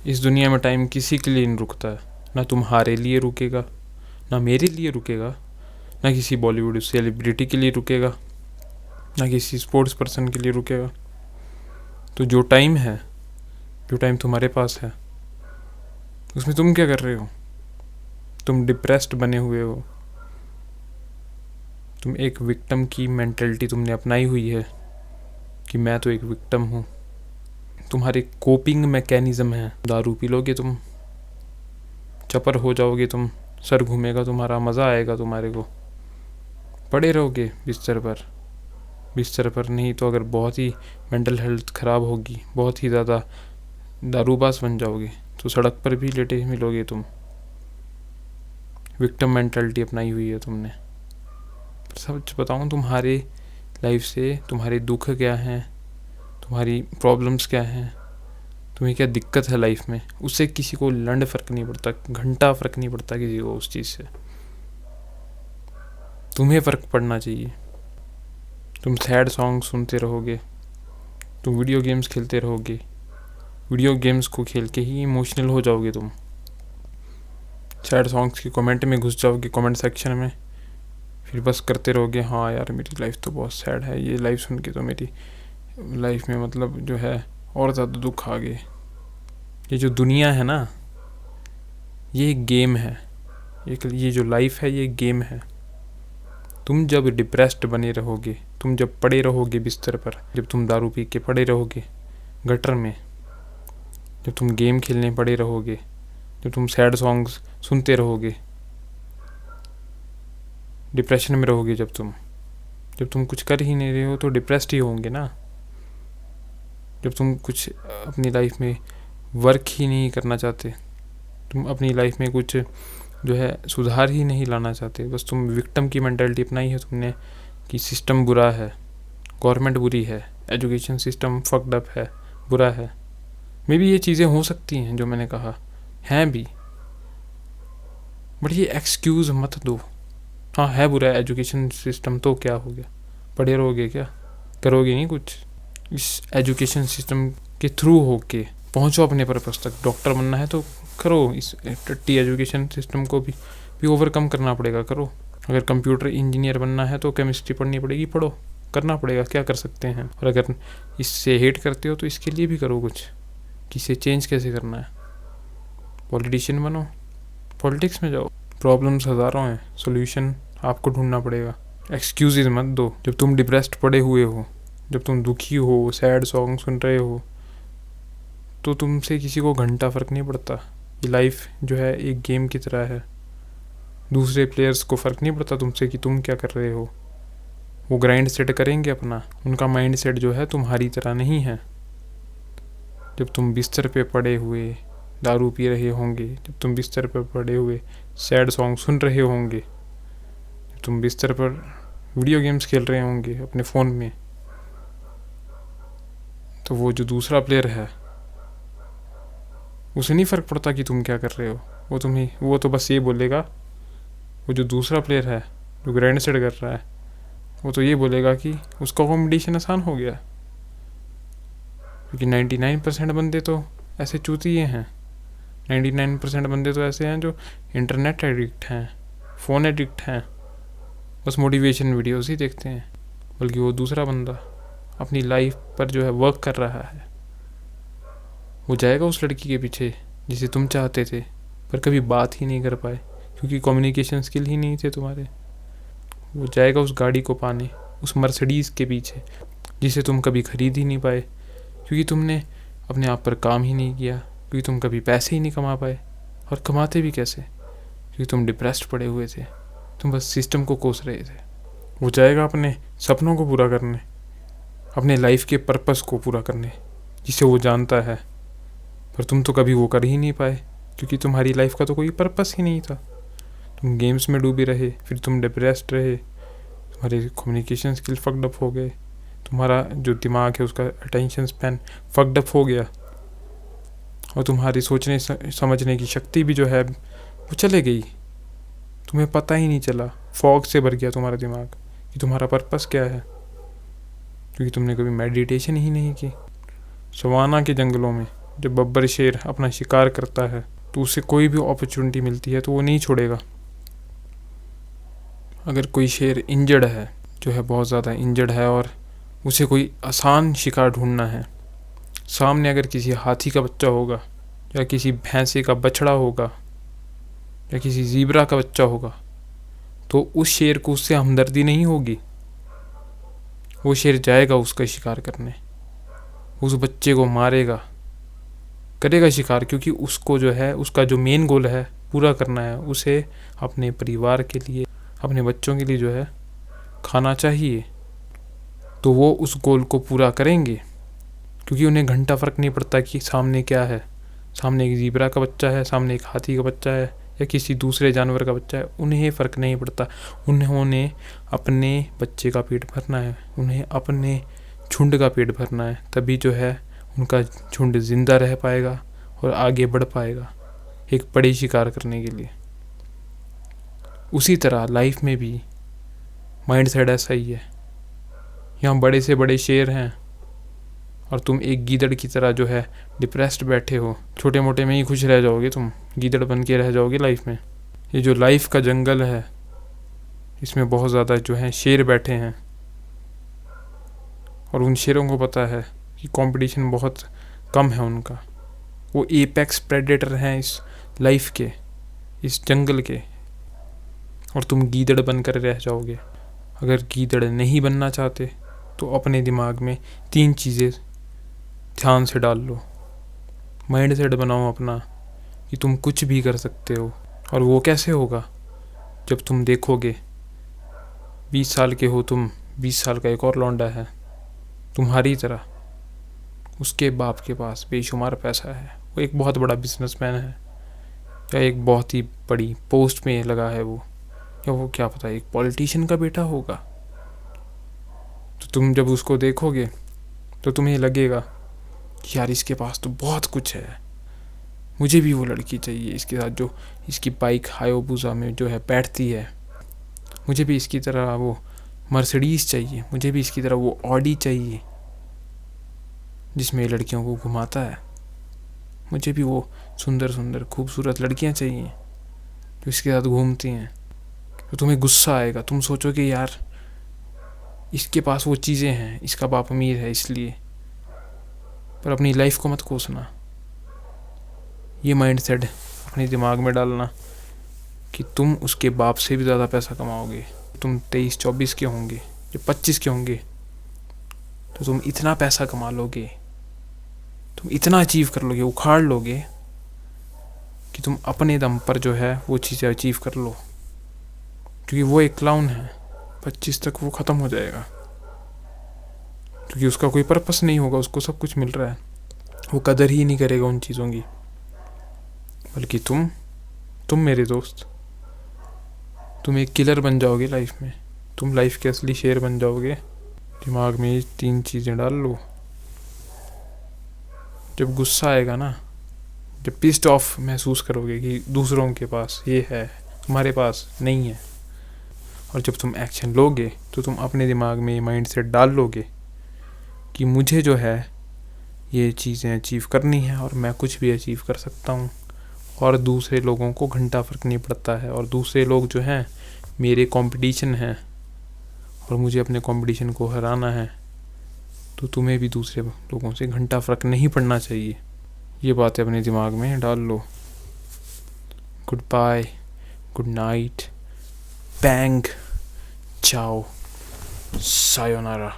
इस दुनिया में टाइम किसी के लिए नहीं रुकता है। ना तुम्हारे लिए रुकेगा, ना मेरे लिए रुकेगा, ना किसी बॉलीवुड सेलिब्रिटी के लिए रुकेगा, ना किसी स्पोर्ट्स पर्सन के लिए रुकेगा। तो जो टाइम तुम्हारे पास है उसमें तुम क्या कर रहे हो? तुम डिप्रेस्ड बने हुए हो। तुम एक विक्टिम की मेंटेलिटी तुमने अपनाई हुई है कि मैं तो एक विक्टिम हूँ। तुम्हारे कोपिंग मैकेनिज्म है, दारू पी लोगे तुम, चपर हो जाओगे तुम, सर घूमेगा तुम्हारा, मज़ा आएगा तुम्हारे को, पड़े रहोगे बिस्तर पर नहीं तो अगर बहुत ही मेंटल हेल्थ ख़राब होगी, बहुत ही ज़्यादा दारूबाज बन जाओगे तो सड़क पर भी लेटे मिलोगे तुम। विक्टिम मेंटालिटी अपनाई हुई है तुमने। पर सच बताऊँ, तुम्हारे लाइफ से तुम्हारे दुख क्या हैं, तुम्हारी प्रॉब्लम्स क्या हैं, तुम्हें क्या दिक्कत है लाइफ में, उससे किसी को लंड फ़र्क नहीं पड़ता, घंटा फ़र्क नहीं पड़ता किसी को उस चीज़ से। तुम्हें फ़र्क पड़ना चाहिए। तुम सैड सॉन्ग सुनते रहोगे, तुम वीडियो गेम्स खेलते रहोगे, वीडियो गेम्स को खेल के ही इमोशनल हो जाओगे तुम। सैड सॉन्ग्स के कमेंट में घुस जाओगे, कमेंट सेक्शन में, फिर बस करते रहोगे, हाँ यार मेरी लाइफ तो बहुत सैड है, ये लाइफ सुन के तो मेरी लाइफ में मतलब जो है और ज़्यादा दुख आ गए। ये जो दुनिया है ना, ये एक गेम है। ये जो लाइफ है ये एक गेम है। तुम जब डिप्रेस्ड बने रहोगे, तुम जब पड़े रहोगे बिस्तर पर, जब तुम दारू पी के पड़े रहोगे गटर में, जब तुम गेम खेलने पड़े रहोगे, जब तुम सैड सॉन्ग्स सुनते रहोगे, डिप्रेशन में रहोगे, जब तुम कुछ कर ही नहीं रहे हो तो डिप्रेस्ड ही होंगे ना। जब तुम कुछ अपनी लाइफ में वर्क ही नहीं करना चाहते, तुम अपनी लाइफ में कुछ जो है सुधार ही नहीं लाना चाहते, बस तुम विक्टिम की मेंटालिटी अपनाई है तुमने कि सिस्टम बुरा है, गवर्नमेंट बुरी है, एजुकेशन सिस्टम फक्ड अप है, बुरा है। मे बी ये चीज़ें हो सकती हैं जो मैंने कहा, हैं भी, बट ये एक्सक्यूज़ मत दो। हाँ है बुरा है एजुकेशन सिस्टम, तो क्या हो गया, पढ़े रहोगे क्या, करोगे नहीं कुछ। इस एजुकेशन सिस्टम के थ्रू होके पहुँचो अपने पर्पस तक। डॉक्टर बनना है तो करो, इस टट्टी एजुकेशन सिस्टम को भी ओवरकम करना पड़ेगा, करो। अगर कंप्यूटर इंजीनियर बनना है तो केमिस्ट्री पढ़नी पड़ेगी, पढ़ो, करना पड़ेगा, क्या कर सकते हैं। और अगर इससे हेट करते हो तो इसके लिए भी करो कुछ, कि इसे चेंज कैसे करना है। पॉलिटिशियन बनो, पॉलिटिक्स में जाओ। प्रॉब्लम्स हज़ारों हैं, सोल्यूशन आपको ढूंढना पड़ेगा। एक्सक्यूज़ मत दो। जब तुम डिप्रेस्ड पड़े हुए हो, जब तुम दुखी हो, सैड सॉन्ग सुन रहे हो, तो तुमसे किसी को घंटा फ़र्क नहीं पड़ता। ये लाइफ जो है एक गेम की तरह है। दूसरे प्लेयर्स को फ़र्क नहीं पड़ता तुमसे कि तुम क्या कर रहे हो। वो ग्राइंड सेट करेंगे अपना, उनका माइंड सेट जो है तुम्हारी तरह नहीं है। जब तुम बिस्तर पे पड़े हुए दारू पी रहे होंगे, जब तुम बिस्तर पर पड़े हुए सैड सॉन्ग सुन रहे होंगे, जब तुम बिस्तर पर वीडियो गेम्स खेल रहे होंगे अपने फ़ोन में, तो वो जो दूसरा प्लेयर है उसे नहीं फ़र्क पड़ता कि तुम क्या कर रहे हो। वो तो बस ये बोलेगा, वो जो दूसरा प्लेयर है जो ग्रैंड सेट कर रहा है, वो तो ये बोलेगा कि उसका कॉम्पिटिशन आसान हो गया, क्योंकि 99% बंदे तो ऐसे चूतिए हैं। 99% बंदे तो ऐसे हैं जो इंटरनेट एडिक्ट हैं, फ़ोन एडिक्ट हैं, बस मोटिवेशन वीडियोस ही देखते हैं। बल्कि वो दूसरा बंदा अपनी लाइफ पर जो है वर्क कर रहा है, वो जाएगा उस लड़की के पीछे जिसे तुम चाहते थे पर कभी बात ही नहीं कर पाए क्योंकि कम्युनिकेशन स्किल ही नहीं थे तुम्हारे। वो जाएगा उस गाड़ी को पाने, उस मर्सिडीज़ के पीछे जिसे तुम कभी खरीद ही नहीं पाए क्योंकि तुमने अपने आप पर काम ही नहीं किया, क्योंकि तुम कभी पैसे ही नहीं कमा पाए। और कमाते भी कैसे, क्योंकि तुम डिप्रेस्ड पड़े हुए थे, तुम बस सिस्टम को कोस रहे थे। वो जाएगा अपने सपनों को पूरा करने, अपने लाइफ के पर्पस को पूरा करने जिसे वो जानता है, पर तुम तो कभी वो कर ही नहीं पाए क्योंकि तुम्हारी लाइफ का तो कोई पर्पस ही नहीं था। तुम गेम्स में डूबे रहे, फिर तुम डिप्रेस्ड रहे, तुम्हारे कम्युनिकेशन स्किल फक्ड अप हो गए, तुम्हारा जो दिमाग है उसका अटेंशन स्पैन फक्ड अप हो गया, और तुम्हारी सोचने समझने की शक्ति भी जो है वो चले गई। तुम्हें पता ही नहीं चला, फॉग से भर गया तुम्हारा दिमाग कि तुम्हारा पर्पस क्या है, क्योंकि तुमने कभी मेडिटेशन ही नहीं की। सवाना के जंगलों में जब बब्बर शेर अपना शिकार करता है तो उसे कोई भी अपॉर्चुनिटी मिलती है तो वो नहीं छोड़ेगा। अगर कोई शेर इंजर्ड है, जो है बहुत ज़्यादा इंजर्ड है, और उसे कोई आसान शिकार ढूंढना है, सामने अगर किसी हाथी का बच्चा होगा या किसी भैंसे का बछड़ा होगा या किसी ज़ीब्रा का बच्चा होगा, तो उस शेर को उससे हमदर्दी नहीं होगी। वो शेर जाएगा उसका शिकार करने, उस बच्चे को मारेगा, करेगा शिकार, क्योंकि उसको जो है उसका जो मेन गोल है पूरा करना है। उसे अपने परिवार के लिए, अपने बच्चों के लिए जो है खाना चाहिए, तो वो उस गोल को पूरा करेंगे, क्योंकि उन्हें घंटा फ़र्क नहीं पड़ता कि सामने क्या है। सामने एक ज़ीब्रा का बच्चा है, सामने एक हाथी का बच्चा है या किसी दूसरे जानवर का बच्चा है, उन्हें फ़र्क नहीं पड़ता। उन्होंने अपने बच्चे का पेट भरना है, उन्हें अपने झुंड का पेट भरना है, तभी जो है उनका झुंड ज़िंदा रह पाएगा और आगे बढ़ पाएगा एक बड़े शिकार करने के लिए। उसी तरह लाइफ में भी माइंड सेट ऐसा ही है। यहाँ बड़े से बड़े शेर हैं और तुम एक गीदड़ की तरह जो है डिप्रेस्ड बैठे हो, छोटे मोटे में ही खुश रह जाओगे, तुम गीदड़ बन के रह जाओगे लाइफ में। ये जो लाइफ का जंगल है, इसमें बहुत ज़्यादा जो है शेर बैठे हैं, और उन शेरों को पता है कि कंपटीशन बहुत कम है उनका। वो एपेक्स प्रेडेटर हैं इस लाइफ के, इस जंगल के, और तुम गीदड़ बनकर रह जाओगे। अगर गीदड़ नहीं बनना चाहते तो अपने दिमाग में 3 चीज़ें ध्यान से डाल लो। माइंड सेट बनाओ अपना कि तुम कुछ भी कर सकते हो। और वो कैसे होगा? जब तुम देखोगे 20 साल के हो तुम, 20 साल का एक और लौंडा है तुम्हारी तरह, उसके बाप के पास बेशुमार पैसा है, वो एक बहुत बड़ा बिजनेसमैन है या एक बहुत ही बड़ी पोस्ट में लगा है वो, या वो क्या पता एक पॉलिटिशियन का बेटा होगा। तो तुम जब उसको देखोगे तो तुम्हें लगेगा कि यार इसके पास तो बहुत कुछ है, मुझे भी वो लड़की चाहिए इसके साथ जो इसकी बाइक हायोबुसा में जो है बैठती है, मुझे भी इसकी तरह वो मर्सिडीज़ चाहिए, मुझे भी इसकी तरह वो ऑडी चाहिए जिसमें लड़कियों को घुमाता है, मुझे भी वो सुंदर सुंदर खूबसूरत लड़कियां चाहिए जो इसके साथ घूमती हैं। तो तुम्हें गुस्सा आएगा, तुम सोचोगे यार इसके पास वो चीज़ें हैं, इसका बाप अमीर है इसलिए। पर अपनी लाइफ को मत कोसना। ये माइंड सेट अपने दिमाग में डालना कि तुम उसके बाप से भी ज़्यादा पैसा कमाओगे। तुम 23-24 के होंगे, जब 25 के होंगे तो तुम इतना पैसा कमा लोगे, तुम इतना अचीव कर लोगे, उखाड़ लोगे कि तुम अपने दम पर जो है वो चीज़ें अचीव कर लो। क्योंकि वो एक क्लाउन है, 25 तक वो ख़त्म हो जाएगा, क्योंकि उसका कोई पर्पस नहीं होगा, उसको सब कुछ मिल रहा है, वो कदर ही नहीं करेगा उन चीज़ों की। बल्कि तुम मेरे दोस्त, तुम एक किलर बन जाओगे लाइफ में, तुम लाइफ के असली शेर बन जाओगे। दिमाग में ये 3 चीज़ें डाल लो। जब गुस्सा आएगा ना, जब पिस्ड ऑफ महसूस करोगे कि दूसरों के पास ये है, तुम्हारे पास नहीं है, और जब तुम एक्शन लोगे तो तुम अपने दिमाग में ये माइंड सेट डाल लोगे कि मुझे जो है ये चीज़ें अचीव करनी है और मैं कुछ भी अचीव कर सकता हूँ, और दूसरे लोगों को घंटा फ़र्क नहीं पड़ता है, और दूसरे लोग जो हैं मेरे कंपटीशन हैं और मुझे अपने कंपटीशन को हराना है। तो तुम्हें भी दूसरे लोगों से घंटा फ़र्क नहीं पड़ना चाहिए। ये बातें अपने दिमाग में डाल लो। Goodbye, good night, bang, ciao, sayonara.